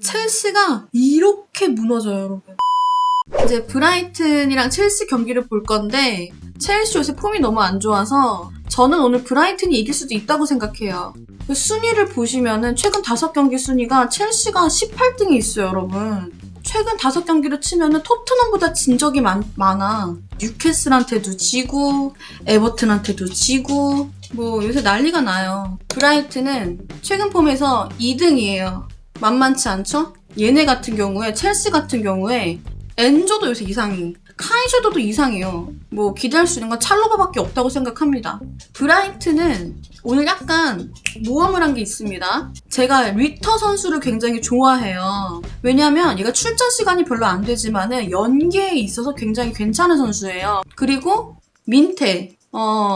첼시가 이렇게 무너져요, 여러분. 이제 브라이튼이랑 첼시 경기를 볼 건데 첼시 요새 폼이 너무 안 좋아서 저는 오늘 브라이튼이 이길 수도 있다고 생각해요. 그 순위를 보시면은 최근 5경기 순위가 첼시가 18등에 있어요, 여러분. 최근 5경기를 치면은 토트넘보다 진 적이 많아. 뉴캐슬한테도 지고 에버튼한테도 지고 뭐 요새 난리가 나요. 브라이튼은 최근 폼에서 2등이에요. 만만치 않죠? 얘네 같은 경우에 첼시 같은 경우에 엔조도 요새 이상해. 카이쇼도도 이상해요. 뭐 기대할 수 있는 건 찰로바밖에 없다고 생각합니다. 브라이튼은 오늘 약간 모험을 한 게 있습니다. 제가 리터 선수를 굉장히 좋아해요. 왜냐면 얘가 출전 시간이 별로 안 되지만은 연계에 있어서 굉장히 괜찮은 선수예요. 그리고 민테.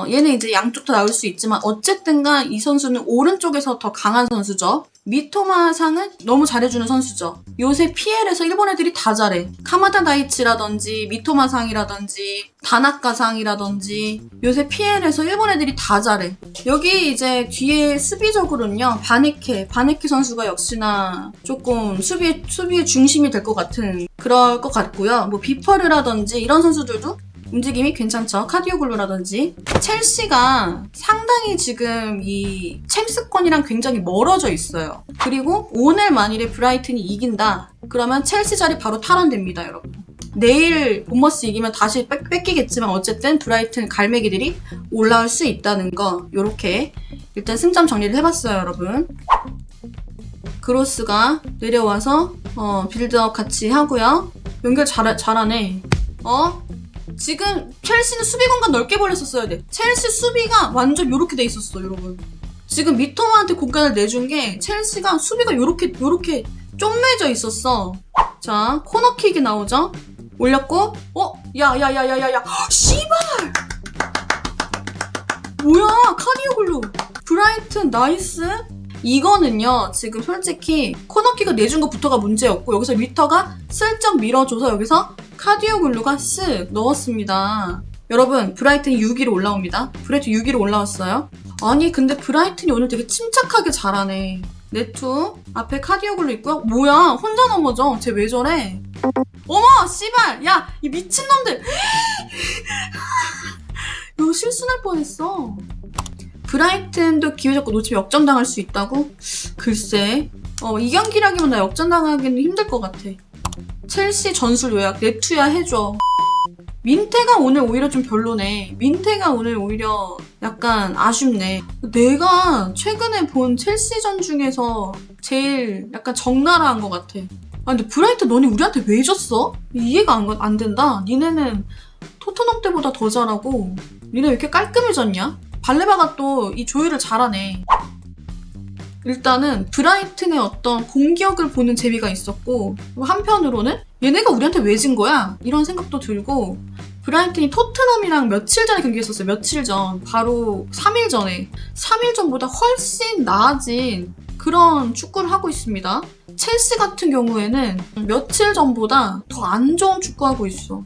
얘는 이제 양쪽 다 나올 수 있지만 어쨌든간 이 선수는 오른쪽에서 더 강한 선수죠. 미토마상은 너무 잘해주는 선수죠. 요새 PL에서 일본 애들이 다 잘해. 카마다 다이치라든지 미토마상이라든지 다나카상이라든지 요새 PL에서 일본 애들이 다 잘해. 여기 이제 뒤에 수비적으로는요. 바네케 선수가 역시나 조금 수비의 중심이 될 것 같은 그럴 것 같고요. 뭐 비퍼르라든지 이런 선수들도 움직임이 괜찮죠. 카디오글루라든지. 첼시가 상당히 지금 이 챔스권이랑 굉장히 멀어져 있어요. 그리고 오늘 만일에 브라이튼이 이긴다. 그러면 첼시 자리 바로 탈환됩니다, 여러분. 내일 본머스 이기면 다시 뺏기겠지만 어쨌든 브라이튼 갈매기들이 올라올 수 있다는 거 요렇게 일단 승점 정리를 해봤어요, 여러분. 크로스가 내려와서 빌드업 같이 하고요. 연결 잘하네. 지금 첼시는 수비 공간 넓게 벌렸었어야 돼. 첼시 수비가 완전 요렇게 돼 있었어, 여러분. 지금 미토마한테 공간을 내준 게 첼시가 수비가 요렇게 쪼매져 있었어. 자, 코너킥이 나오죠? 올렸고, 야야야야야야, 씨발! 뭐야, 카디오글루. 브라이튼 나이스. 이거는요, 지금 솔직히 코너킥을 내준 것부터가 문제였고 여기서 리터가 슬쩍 밀어줘서 여기서 카디오글루가 쓱 넣었습니다. 여러분, 브라이튼이 6위로 올라옵니다. 브라이튼 6위로 올라왔어요. 아니, 근데 브라이튼이 오늘 되게 침착하게 잘하네. 네투, 앞에 카디오글루 있고요. 뭐야, 혼자 넘어져. 쟤 왜 저래? 어머, 씨발! 야, 이 미친놈들! 이거 실수날 뻔했어. 브라이튼도 기회 잡고 놓치면 역전당할 수 있다고? 글쎄. 이 경기라기면 나 역전당하기는 힘들 것 같아. 첼시 전술 요약 네투야 해줘. 민테가 오늘 오히려 좀 별로네. 민테가 오늘 오히려 약간 아쉽네. 내가 최근에 본 첼시전 중에서 제일 약간 적나라한 것 같아. 아, 근데 브라이튼 너네 우리한테 왜 졌어? 이해가 안 된다. 니네는 토트넘 때보다 더 잘하고 니네 왜 이렇게 깔끔해졌냐? 발레바가 또 이 조율을 잘하네. 일단은 브라이튼의 어떤 공격을 보는 재미가 있었고 한편으로는 얘네가 우리한테 왜 진 거야? 이런 생각도 들고 브라이튼이 토트넘이랑 며칠 전에 경기했었어요. 며칠 전. 바로 3일 전에. 3일 전보다 훨씬 나아진 그런 축구를 하고 있습니다. 첼시 같은 경우에는 며칠 전보다 더 안 좋은 축구하고 있어.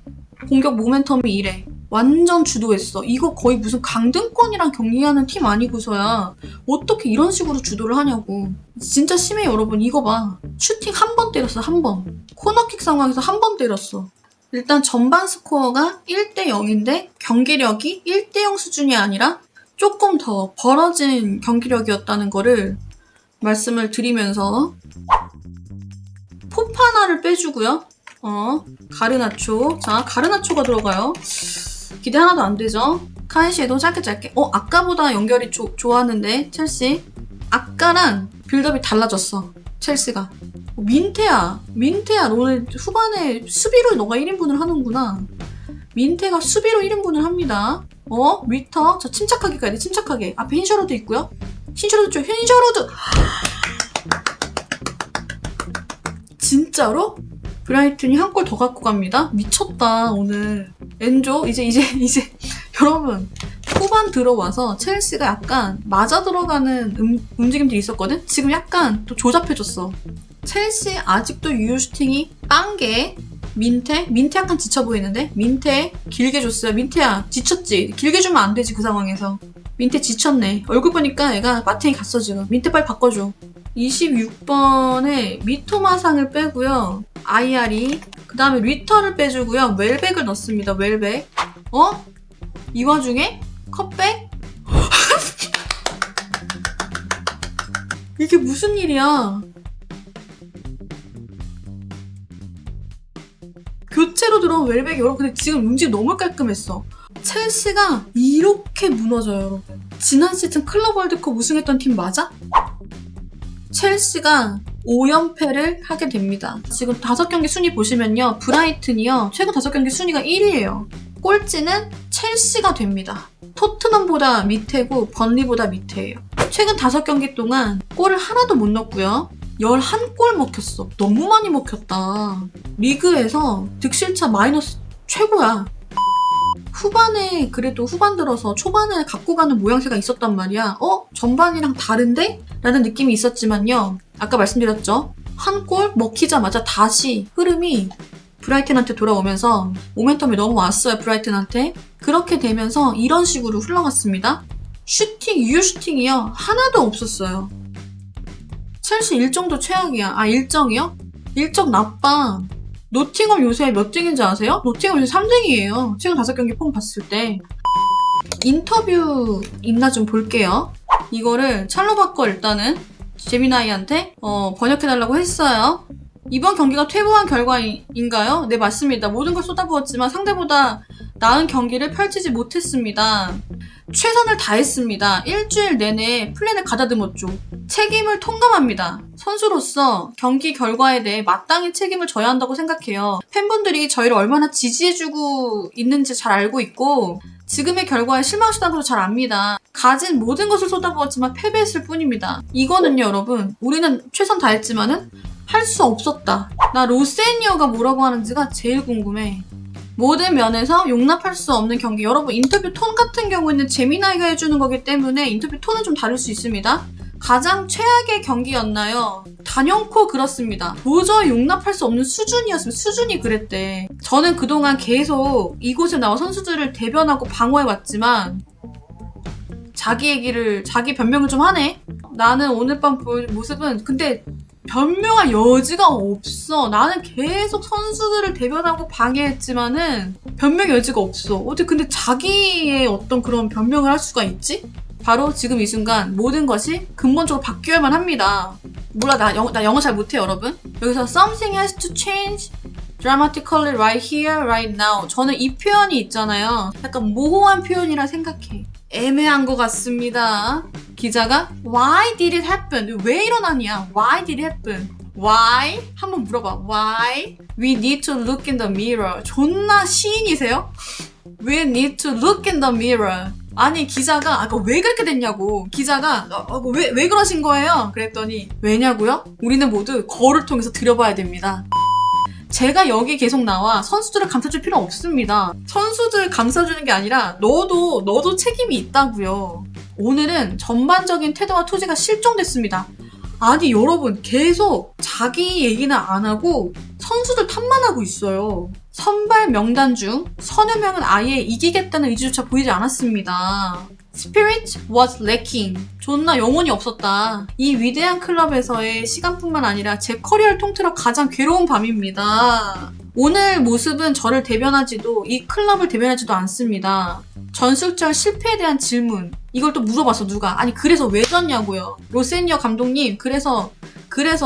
공격 모멘텀이 이래. 완전 주도했어. 이거 거의 무슨 강등권이랑 경기하는 팀 아니고서야 어떻게 이런 식으로 주도를 하냐고. 진짜 심해, 여러분. 이거 봐. 슈팅 한 번 때렸어, 한 번. 코너킥 상황에서 한 번 때렸어. 일단 전반 스코어가 1대0인데 경기력이 1대0 수준이 아니라 조금 더 벌어진 경기력이었다는 거를 말씀을 드리면서 포파나를 빼주고요. 가르나초. 자, 가르나초가 들어가요. 기대 하나도 안 되죠? 카이시에도 짧게. 아까보다 연결이 좋았는데, 첼시. 아까랑 빌드업이 달라졌어, 첼시가. 민테야, 너 오늘 후반에 수비로 너가 1인분을 하는구나. 민테가 수비로 1인분을 합니다. 리터. 자, 침착하게 가야 돼, 침착하게. 앞에 흰셔로드 있고요. 흰셔로드! 진짜로? 브라이튼이 한 골 더 갖고 갑니다. 미쳤다, 오늘. 엔조, 이제, 여러분. 후반 들어와서 첼시가 약간 맞아 들어가는 움직임들이 있었거든? 지금 약간 또 조잡해졌어. 첼시 아직도 유효 슈팅이 빵개. 민테 약간 지쳐 보이는데? 민테 길게 줬어요. 민테야, 지쳤지? 길게 주면 안 되지, 그 상황에서. 민테 지쳤네. 얼굴 보니까 얘가 마탱이 갔어, 지금. 민테 빨리 바꿔줘. 26번에 미토마상을 빼고요. 아이아리. 그 다음에 리터를 빼주고요. 웰백을 넣습니다. 웰백. 이 와중에 컵백? 이게 무슨 일이야? 교체로 들어온 웰백이 여러분 근데 지금 움직임 너무 깔끔했어. 첼시가 이렇게 무너져요, 여러분. 지난 시즌 클럽 월드컵 우승했던 팀 맞아? 첼시가 5연패를 하게 됩니다. 지금 5경기 순위 보시면요. 브라이튼이요. 최근 5경기 순위가 1위예요. 꼴찌는 첼시가 됩니다. 토트넘보다 밑에고 번리보다 밑에예요. 최근 5경기 동안 골을 하나도 못 넣었고요. 11골 먹혔어. 너무 많이 먹혔다. 리그에서 득실차 마이너스 최고야. 후반에 그래도 후반 들어서 초반에 갖고 가는 모양새가 있었단 말이야. 전반이랑 다른데? 라는 느낌이 있었지만요. 아까 말씀드렸죠. 한 골 먹히자마자 다시 흐름이 브라이튼한테 돌아오면서 모멘텀이 너무 왔어요. 브라이튼한테. 그렇게 되면서 이런 식으로 흘러갔습니다. 슈팅, 유효 슈팅이요. 하나도 없었어요. 첼시 일정도 최악이야. 일정이요? 일정 나빠. 노팅엄 요새 몇 등인지 아세요? 노팅엄 요새 3등이에요. 최근 5경기 폼 봤을 때. 인터뷰 있나 좀 볼게요. 이거를 찰로바꺼 일단은 제미나이한테 번역해달라고 했어요. 이번 경기가 퇴보한 결과인가요? 네, 맞습니다. 모든 걸 쏟아부었지만 상대보다 나은 경기를 펼치지 못했습니다. 최선을 다했습니다. 일주일 내내 플랜을 가다듬었죠. 책임을 통감합니다. 선수로서 경기 결과에 대해 마땅히 책임을 져야 한다고 생각해요. 팬분들이 저희를 얼마나 지지해주고 있는지 잘 알고 있고 지금의 결과에 실망하셨다는 것도 잘 압니다. 가진 모든 것을 쏟아부었지만 패배했을 뿐입니다. 이거는요, 여러분. 우리는 최선 다했지만은 할 수 없었다. 나 로세니어가 뭐라고 하는지가 제일 궁금해. 모든 면에서 용납할 수 없는 경기. 여러분, 인터뷰 톤 같은 경우에는 제미나이가 해주는 거기 때문에 인터뷰 톤은 좀 다를 수 있습니다. 가장 최악의 경기였나요? 단연코 그렇습니다. 도저히 용납할 수 없는 수준이었으면 수준이 그랬대. 저는 그동안 계속 이곳에 나와 선수들을 대변하고 방어해왔지만 자기 변명을 좀 하네? 나는 오늘 밤 보여준 모습은 근데 변명할 여지가 없어. 나는 계속 선수들을 대변하고 방해했지만은 변명 여지가 없어. 어떻게 근데 자기의 어떤 그런 변명을 할 수가 있지? 바로 지금 이 순간 모든 것이 근본적으로 바뀌어야만 합니다. 몰라, 나 영어 잘 못해, 여러분. 여기서 something has to change dramatically right here, right now. 저는 이 표현이 있잖아요. 약간 모호한 표현이라 생각해. 애매한 것 같습니다. 기자가 Why did it happen? 왜 일어났냐? Why did it happen? Why? 한번 물어봐. Why? We need to look in the mirror. 존나 시인이세요? We need to look in the mirror. 아니 기자가 아까 왜 그렇게 됐냐고. 기자가 왜 그러신 거예요? 그랬더니 왜냐고요? 우리는 모두 거울을 통해서 들여봐야 됩니다. 제가 여기 계속 나와 선수들을 감싸줄 필요 없습니다. 선수들 감싸주는 게 아니라 너도 책임이 있다고요. 오늘은 전반적인 태도와 토지가 실종됐습니다. 아니 여러분 계속 자기 얘기는 안 하고 선수들 탓만 하고 있어요. 선발 명단 중 서너 명은 아예 이기겠다는 의지조차 보이지 않았습니다. Spirit was lacking. 존나 영혼이 없었다. 이 위대한 클럽에서의 시간뿐만 아니라 제 커리어를 통틀어 가장 괴로운 밤입니다. 오늘 모습은 저를 대변하지도 이 클럽을 대변하지도 않습니다. 전술적 실패에 대한 질문. 이걸 또 물어봤어 누가. 아니 그래서 왜 졌냐고요. 로세니어 감독님 그래서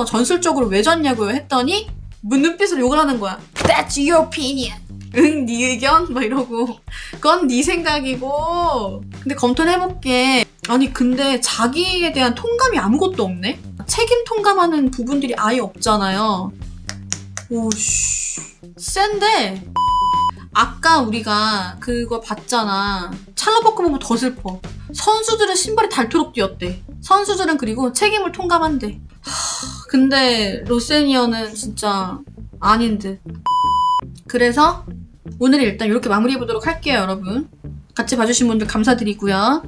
전술적으로 왜 졌냐고요 했더니 눈빛으로 욕을 하는 거야. That's your opinion. 응, 네 의견? 막 이러고. 그건 네 생각이고. 근데 검토를 해볼게. 아니, 근데 자기에 대한 통감이 아무것도 없네? 책임 통감하는 부분들이 아예 없잖아요. 오씨. 센데? 아까 우리가 그거 봤잖아. 찰나버거 보면 더 슬퍼. 선수들은 신발이 닳도록 뛰었대. 선수들은 그리고 책임을 통감한대. 근데 로세니어는 진짜 아닌 듯. 그래서 오늘 일단 이렇게 마무리해보도록 할게요, 여러분. 같이 봐주신 분들 감사드리고요.